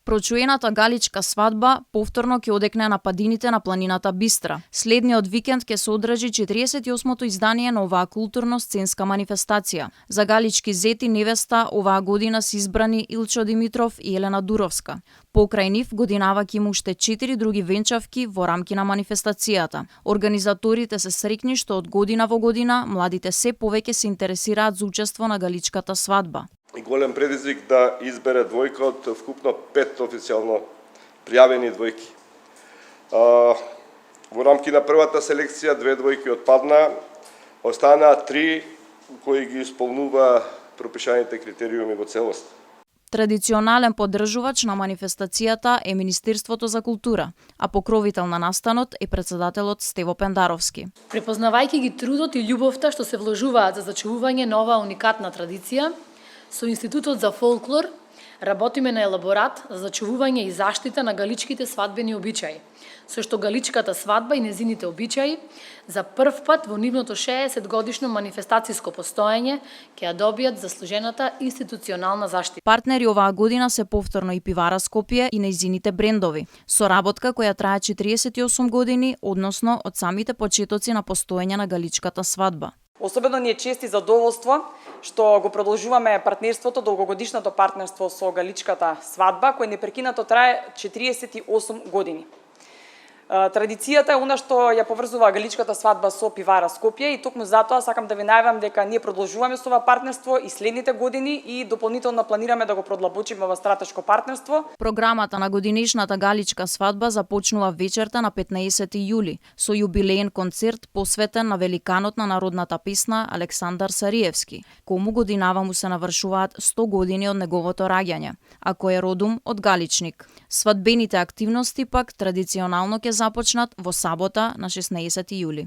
Прочуената галичка свадба повторно ќе одекне на падините на планината Бистра. Следниот викенд ќе се одржи 48-то издание на оваа културно-сценска манифестација. За галички зет и невеста оваа година се избрани Илчо Димитров и Елена Дуровска. Покрај нив годинава ќе има уште 4 други венчавки во рамки на манифестацијата. Организаторите се среќни што од година во година младите се повеќе се интересираат за учество на галичката свадба. И голем предизвик да избере двојка од вкупно 5 официјално пријавени двојки. Во рамки на првата селекција 2 двојки отпадна, останаа 3 кои ги исполнува пропишаните критериуми во целост. Традиционален поддржувач на манифестацијата е Министерството за култура, а покровител на настанот е претседателот Стево Пендаровски. Препознавајќи ги трудот и љубовта што се вложуваат за зачувување на оваа уникатна традиција, со Институтот за фолклор работиме на елаборат за зачувување и заштита на галичките свадбени обичаи, со што галичката свадба и незините обичаи за прв пат во нивното 60-годишно манифестацијско постоење ќе ја добијат заслужената институционална заштита. Партнери оваа година се повторно и Пивара Скопје и нејзините брендови, соработка која трае 48 години, односно од самите почетоци на постоење на галичката свадба. Особено ни е чест и задоволство што го продолжуваме партнерството, долгогодишното партнерство со галичката свадба, кој непрекинато трае 48 години. Традицијата е она што ја поврзува галичката свадба со Пивара Скопје и токму затоа сакам да ви најавам дека ние продолжуваме со ова партнерство и следните години и дополнително планираме да го продлабочиме ова стратешко партнерство. Програмата на годинешната галичка свадба започнува вечерта на 15 јули со јубилеен концерт посветен на великанот на народната песна Александар Сариевски, кому годинава му се навршуваат 100 години од неговото раѓање, а кој е родом од Галичник. Свадбените активности пак традиционално ќе започнат во сабота на 16 јули.